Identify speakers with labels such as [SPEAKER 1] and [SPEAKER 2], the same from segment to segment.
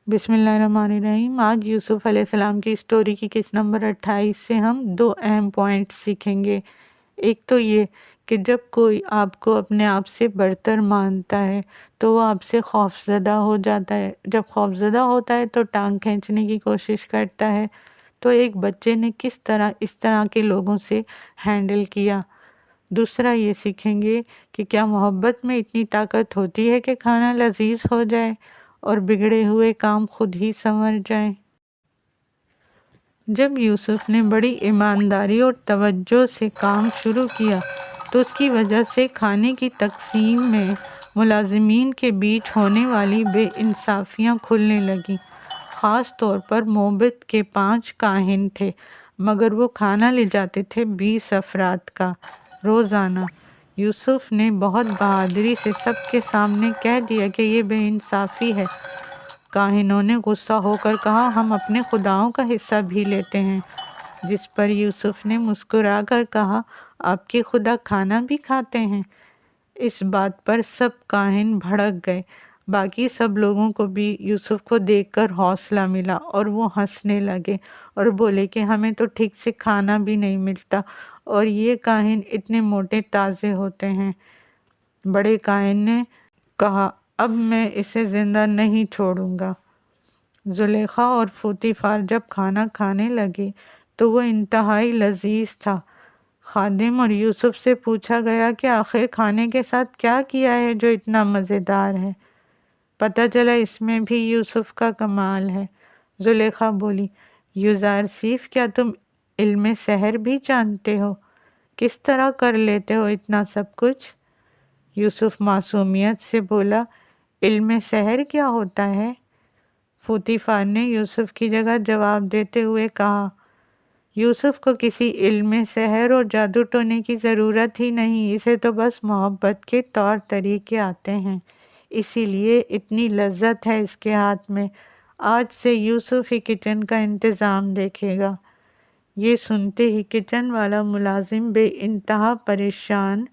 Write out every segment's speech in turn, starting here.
[SPEAKER 1] بسم اللہ الرحمن الرحیم۔ آج یوسف علیہ السلام کی اسٹوری کی قسط نمبر 28 سے ہم 2 اہم پوائنٹس سیکھیں گے۔ ایک تو یہ کہ جب کوئی آپ کو اپنے آپ سے برتر مانتا ہے تو وہ آپ سے خوفزدہ ہو جاتا ہے۔ جب خوفزدہ ہوتا ہے تو ٹانگ کھینچنے کی کوشش کرتا ہے۔ تو ایک بچے نے کس طرح اس طرح کے لوگوں سے ہینڈل کیا۔ دوسرا یہ سیکھیں گے کہ کیا محبت میں اتنی طاقت ہوتی ہے کہ کھانا لذیذ ہو جائے اور بگڑے ہوئے کام خود ہی سنور جائیں۔ جب یوسف نے بڑی ایمانداری اور توجہ سے کام شروع کیا تو اس کی وجہ سے کھانے کی تقسیم میں ملازمین کے بیچ ہونے والی بے انصافیاں کھلنے لگیں۔ خاص طور پر موبت کے 5 کاہن تھے، مگر وہ کھانا لے جاتے تھے 20 افراد کا روزانہ۔ یوسف نے بہت بہادری سے سب کے سامنے کہہ دیا کہ یہ بے انصافی ہے۔ کاہنوں نے غصہ ہو کر کہا، ہم اپنے خداؤں کا حصہ بھی لیتے ہیں، جس پر یوسف نے مسکرا کر کہا، آپ کے خدا کھانا بھی کھاتے ہیں۔ اس بات پر سب کاہن بھڑک گئے۔ باقی سب لوگوں کو بھی یوسف کو دیکھ کر حوصلہ ملا اور وہ ہنسنے لگے اور بولے کہ ہمیں تو ٹھیک سے کھانا بھی نہیں ملتا اور یہ کاہن اتنے موٹے تازے ہوتے ہیں۔ بڑے کاہن نے کہا، اب میں اسے زندہ نہیں چھوڑوں گا۔ زلیخا اور پوطیفار جب کھانا کھانے لگے تو وہ انتہائی لذیذ تھا۔ خادم اور یوسف سے پوچھا گیا کہ آخر کھانے کے ساتھ کیا کیا ہے جو اتنا مزیدار ہے؟ پتہ چلا اس میں بھی یوسف کا کمال ہے۔ زلیخا بولی، یوزرسیف، کیا تم علم سحر بھی جانتے ہو؟ کس طرح کر لیتے ہو اتنا سب کچھ؟ یوسف معصومیت سے بولا، علم سحر کیا ہوتا ہے؟ پوطیفار نے یوسف کی جگہ جواب دیتے ہوئے کہا، یوسف کو کسی علم سحر اور جادو ٹونے کی ضرورت ہی نہیں، اسے تو بس محبت کے طور طریقے آتے ہیں، اسی لیے اتنی لذت ہے اس کے ہاتھ میں۔ آج سے یوسف ہی کچن کا انتظام دیکھے گا۔ یہ سنتے ہی کچن والا ملازم بے انتہا پریشان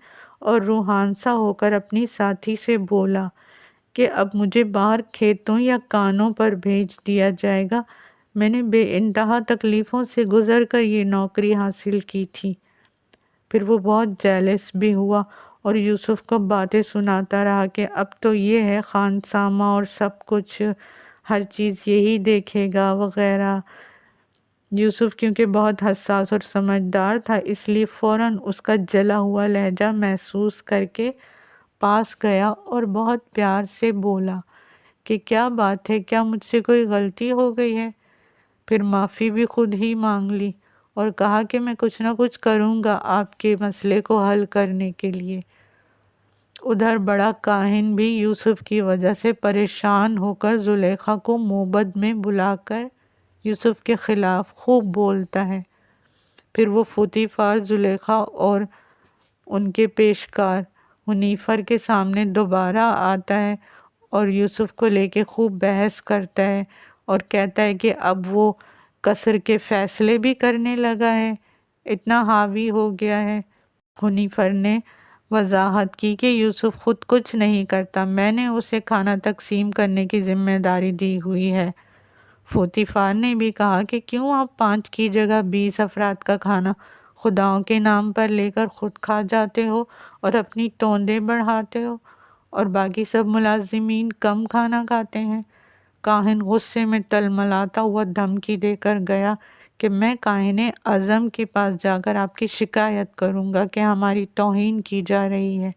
[SPEAKER 1] اور روحان سا ہو کر اپنی ساتھی سے بولا کہ اب مجھے باہر کھیتوں یا کانوں پر بھیج دیا جائے گا، میں نے بے انتہا تکلیفوں سے گزر کر یہ نوکری حاصل کی تھی۔ پھر وہ بہت جیلس بھی ہوا اور یوسف کو باتیں سناتا رہا کہ اب تو یہ ہے خانسامہ اور سب کچھ، ہر چیز یہی دیکھے گا وغیرہ۔ یوسف کیونکہ بہت حساس اور سمجھدار تھا، اس لیے فوراً اس کا جلا ہوا لہجہ محسوس کر کے پاس گیا اور بہت پیار سے بولا کہ کیا بات ہے، کیا مجھ سے کوئی غلطی ہو گئی ہے؟ پھر معافی بھی خود ہی مانگ لی اور کہا کہ میں کچھ نہ کچھ کروں گا آپ کے مسئلے کو حل کرنے کے لیے۔ ادھر بڑا کاہن بھی یوسف کی وجہ سے پریشان ہو کر زلیخا کو موبد میں بلا کر یوسف کے خلاف خوب بولتا ہے۔ پھر وہ پوطیفار، زلیخا اور ان کے پیشکار حنیفر کے سامنے دوبارہ آتا ہے اور یوسف کو لے کے خوب بحث کرتا ہے اور کہتا ہے کہ اب وہ قصر کے فیصلے بھی کرنے لگا ہے، اتنا حاوی ہو گیا ہے۔ حنیفر نے وضاحت کی کہ یوسف خود کچھ نہیں کرتا، میں نے اسے کھانا تقسیم کرنے کی ذمہ داری دی ہوئی ہے۔ پوطیفار نے بھی کہا کہ کیوں آپ 5 کی جگہ 20 افراد کا کھانا خداؤں کے نام پر لے کر خود کھا جاتے ہو اور اپنی توندیں بڑھاتے ہو اور باقی سب ملازمین کم کھانا کھاتے ہیں؟ کاہن غصے میں تلملاتا ہوا دھمکی دے کر گیا کہ میں کاہن اعظم کے پاس جا کر آپ کی شکایت کروں گا کہ ہماری توہین کی جا رہی ہے۔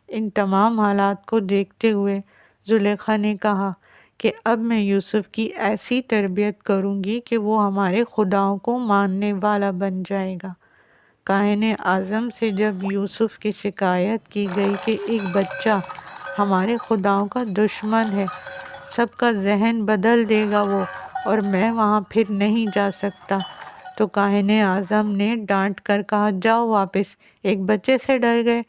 [SPEAKER 1] ان تمام حالات کو دیکھتے ہوئے زلیخا نے کہا کہ اب میں یوسف کی ایسی تربیت کروں گی کہ وہ ہمارے خداؤں کو ماننے والا بن جائے گا۔ کاہن اعظم سے جب یوسف کی شکایت کی گئی کہ ایک بچہ ہمارے خداؤں کا دشمن ہے، سب کا ذہن بدل دے گا وہ، اور میں وہاں پھر نہیں جا سکتا، تو کاہن اعظم نے ڈانٹ کر کہا، جاؤ واپس، ایک بچے سے ڈر گئے؟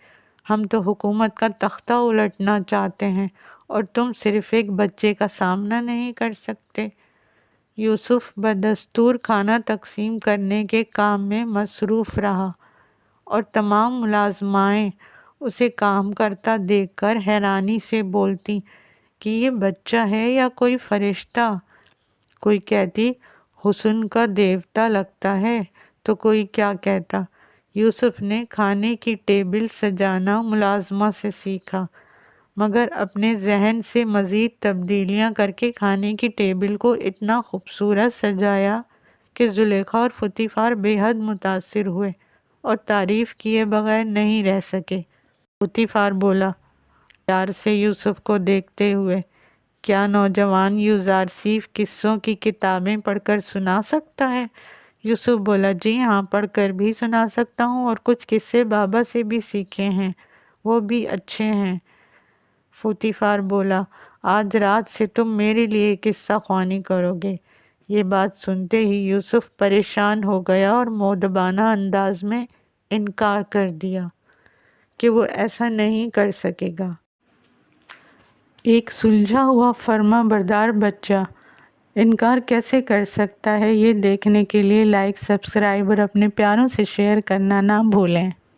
[SPEAKER 1] ہم تو حکومت کا تختہ الٹنا چاہتے ہیں اور تم صرف ایک بچے کا سامنا نہیں کر سکتے۔ یوسف بدستور کھانا تقسیم کرنے کے کام میں مصروف رہا اور تمام ملازمائیں اسے کام کرتا دیکھ کر حیرانی سے بولتی کہ یہ بچہ ہے یا کوئی فرشتہ۔ کوئی کہتی حسن کا دیوتا لگتا ہے، تو کوئی کیا کہتا۔ یوسف نے کھانے کی ٹیبل سجانا ملازمہ سے سیکھا، مگر اپنے ذہن سے مزید تبدیلیاں کر کے کھانے کی ٹیبل کو اتنا خوبصورت سجایا کہ زلیخا اور فطیفار بے حد متاثر ہوئے اور تعریف کیے بغیر نہیں رہ سکے۔ فطیفار بولا پیار سے یوسف کو دیکھتے ہوئے، کیا نوجوان یوزارسیف قصوں کی کتابیں پڑھ کر سنا سکتا ہے؟ یوسف بولا جی ہاں، پڑھ کر بھی سنا سکتا ہوں، اور کچھ قصے بابا سے بھی سیکھے ہیں، وہ بھی اچھے ہیں۔ فطیفار بولا آج رات سے تم میرے لیے قصہ خوانی کرو گے۔ یہ بات سنتے ہی یوسف پریشان ہو گیا اور مؤدبانہ انداز میں انکار کر دیا کہ وہ ایسا نہیں کر سکے گا۔ ایک سلجھا ہوا فرما بردار بچہ انکار کیسے کر سکتا ہے، یہ دیکھنے کے لیے لائک، سبسکرائب اور اپنے پیاروں سے شیئر کرنا نہ بھولیں۔